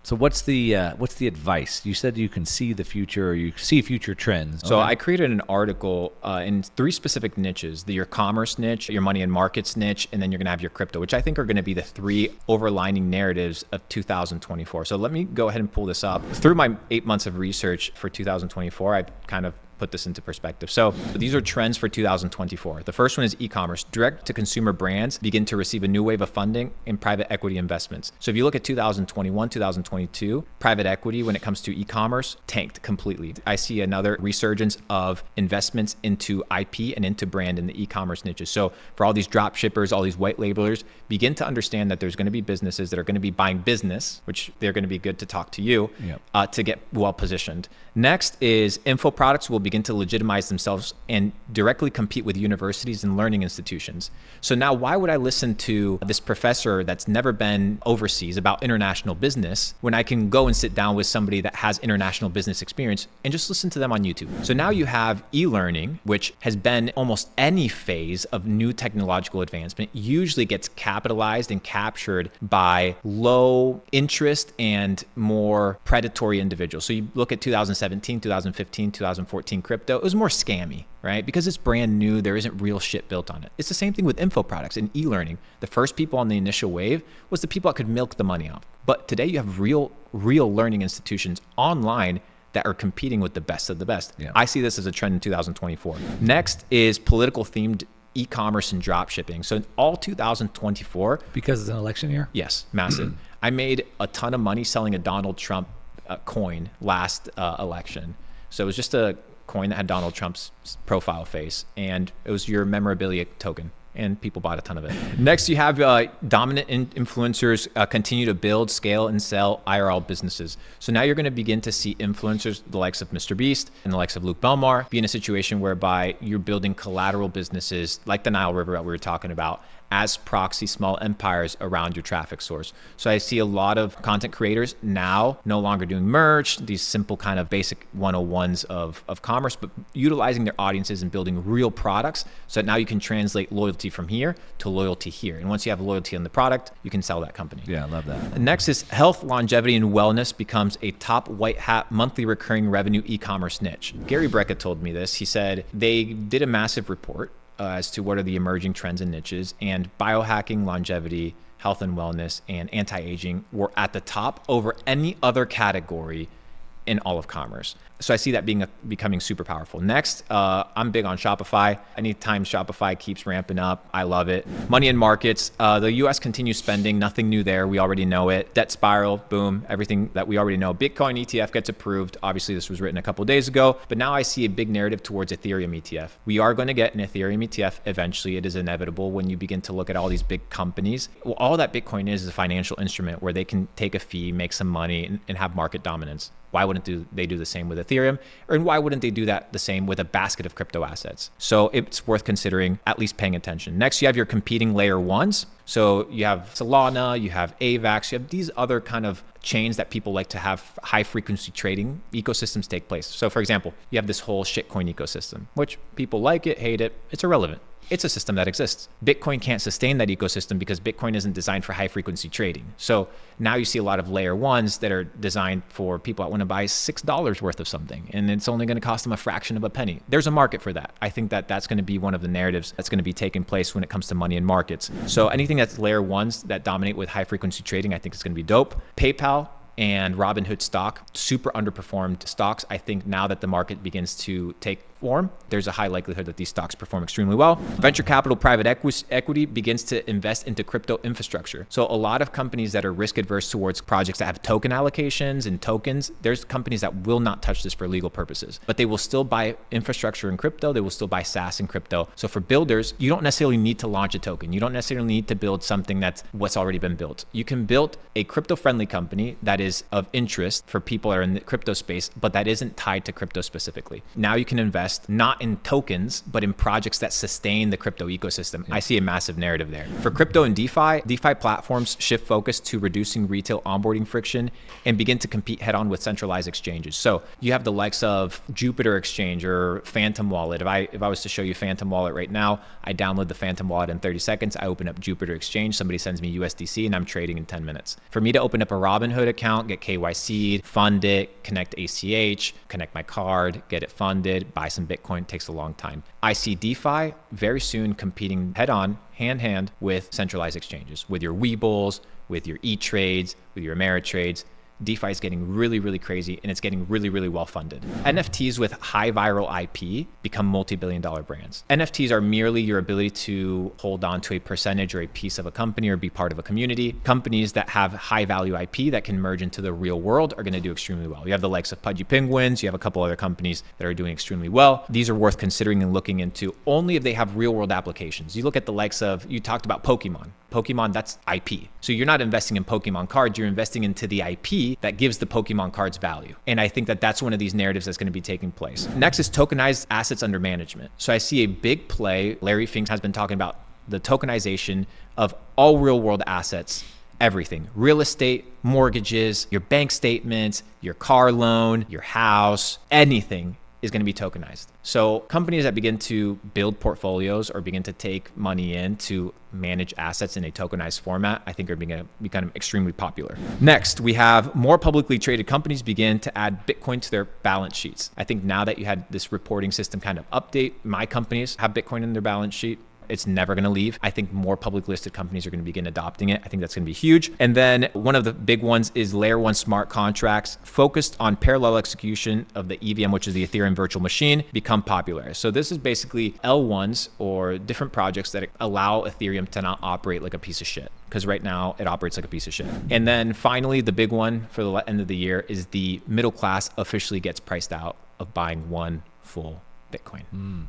So what's the advice? You said you can see the future, or you see future trends. So I created an article in 3 specific niches: your commerce niche, your money and markets niche, and then you're going to have your crypto, which I think are going to be the 3 overlining narratives of 2024. So let me go ahead and pull this up. Through my 8 months of research for 2024, I've kind of put this into perspective. So these are trends for 2024. The first one is e-commerce. Direct to consumer brands begin to receive a new wave of funding in private equity investments. So if you look at 2021, 2022, private equity, when it comes to e-commerce, tanked completely. I see another resurgence of investments into IP and into brand in the e-commerce niches. So for all these drop shippers, all these white labelers, begin to understand that there's going to be businesses that are going to be buying business, which they're going to be good to talk to you to get well positioned. Next is info products will begin to legitimize themselves and directly compete with universities and learning institutions. So now why would I listen to this professor that's never been overseas about international business when I can go and sit down with somebody that has international business experience and just listen to them on YouTube? So now you have e-learning, which has been almost any phase of new technological advancement, usually gets capitalized and captured by low interest and more predatory individuals. So you look at 2017, 2015, 2014 crypto, it was more scammy, right? Because it's brand new, there isn't real shit built on it. It's the same thing with info products and e-learning. The first people on the initial wave was the people that could milk the money off. But today you have real learning institutions online that are competing with the best of the best. I see this as a trend in 2024. Next is political themed e-commerce and drop shipping. So in all 2024. Because it's an election year? Yes, massive. I made a ton of money selling a Donald Trump coin last election. So it was just a coin that had Donald Trump's profile face, and it was your memorabilia token, and people bought a ton of it. Next, you have dominant influencers continue to build, scale, and sell IRL businesses. So now you're going to begin to see influencers, the likes of Mr. Beast and the likes of Luke Belmar, be in a situation whereby you're building collateral businesses like the Nile River that we were talking about as proxy small empires around your traffic source. So I see a lot of content creators now no longer doing merch, these simple kind of basic 101s of commerce, but utilizing their audiences and building real products so that now you can translate loyalty from here to loyalty here. And once you have loyalty on the product, you can sell that company. Yeah, I love that. Next is health, longevity, and wellness becomes a top white hat monthly recurring revenue e-commerce niche. Gary Brecka told me this. He said they did a massive report as to what are the emerging trends and niches, and biohacking, longevity, health and wellness, and anti-aging were at the top over any other category in all of commerce. So I see that becoming super powerful. Next, I'm big on Shopify. Anytime Shopify keeps ramping up, I love it. Money and markets, the US continues spending, nothing new there. We already know it. Debt spiral, boom, everything that we already know. Bitcoin ETF gets approved. Obviously, this was written a couple of days ago, but now I see a big narrative towards Ethereum ETF. We are going to get an Ethereum ETF eventually. It is inevitable when you begin to look at all these big companies. Well, all that Bitcoin is a financial instrument where they can take a fee, make some money, and have market dominance. Why wouldn't they do the same with Ethereum? And why wouldn't they do that the same with a basket of crypto assets? So it's worth considering, at least paying attention. Next, you have your competing layer ones. So you have Solana, you have AVAX, you have these other kind of chains that people like to have high frequency trading ecosystems take place. So for example, you have this whole shitcoin ecosystem, which people like it, hate it, it's irrelevant. It's a system that exists. Bitcoin can't sustain that ecosystem because Bitcoin isn't designed for high frequency trading. So now you see a lot of layer ones that are designed for people that want to buy $6 worth of something, and it's only going to cost them a fraction of a penny. There's a market for that. I think that that's going to be one of the narratives that's going to be taking place when it comes to money and markets. So anything that's layer ones that dominate with high frequency trading, I think is going to be dope. PayPal and Robinhood stock, super underperformed stocks. I think now that the market begins to take form, there's a high likelihood that these stocks perform extremely well. Venture capital, private equity begins to invest into crypto infrastructure. So a lot of companies that are risk adverse towards projects that have token allocations and tokens, there's companies that will not touch this for legal purposes, but they will still buy infrastructure in crypto. They will still buy SaaS in crypto. So for builders, you don't necessarily need to launch a token. You don't necessarily need to build something that's what's already been built. You can build a crypto-friendly company that is of interest for people that are in the crypto space, but that isn't tied to crypto specifically. Now you can invest not in tokens, but in projects that sustain the crypto ecosystem. I see a massive narrative there. For crypto and DeFi platforms shift focus to reducing retail onboarding friction and begin to compete head on with centralized exchanges. So you have the likes of Jupiter Exchange or Phantom Wallet. If I was to show you Phantom Wallet right now, I download the Phantom Wallet in 30 seconds. I open up Jupiter Exchange. Somebody sends me USDC and I'm trading in 10 minutes. For me to open up a Robinhood account account, get KYC'd, fund it, connect ACH, connect my card, get it funded, buy some Bitcoin. It takes a long time. I see DeFi very soon competing head on, hand in hand with centralized exchanges, with your Webull, with your E-Trades, with your Ameritrades. DeFi is getting really, really crazy, and it's getting really, really well funded. NFTs with high viral IP become multi-billion-dollar brands. NFTs are merely your ability to hold on to a percentage or a piece of a company or be part of a community. Companies that have high value IP that can merge into the real world are going to do extremely well. You have the likes of Pudgy Penguins. You have a couple other companies that are doing extremely well. These are worth considering and looking into only if they have real world applications. You look at the likes of, you talked about Pokemon. Pokemon, that's IP. So you're not investing in Pokemon cards, you're investing into the IP that gives the Pokemon cards value. And I think that that's one of these narratives that's going to be taking place. Next is tokenized assets under management. So I see a big play. Larry Fink has been talking about the tokenization of all real world assets, everything, real estate, mortgages, your bank statements, your car loan, your house, anything is going to be tokenized. So companies that begin to build portfolios or begin to take money in to manage assets in a tokenized format, I think are going to become extremely popular. Next, we have more publicly traded companies begin to add Bitcoin to their balance sheets. I think now that you had this reporting system kind of update, my companies have Bitcoin in their balance sheet. It's never going to leave. I think more public listed companies are going to begin adopting it. I think that's going to be huge. And then one of the big ones is layer one smart contracts focused on parallel execution of the EVM, which is the Ethereum virtual machine, become popular. So this is basically L1s or different projects that allow Ethereum to not operate like a piece of shit, because right now it operates like a piece of shit. And then finally, the big one for the end of the year is the middle class officially gets priced out of buying one full Bitcoin.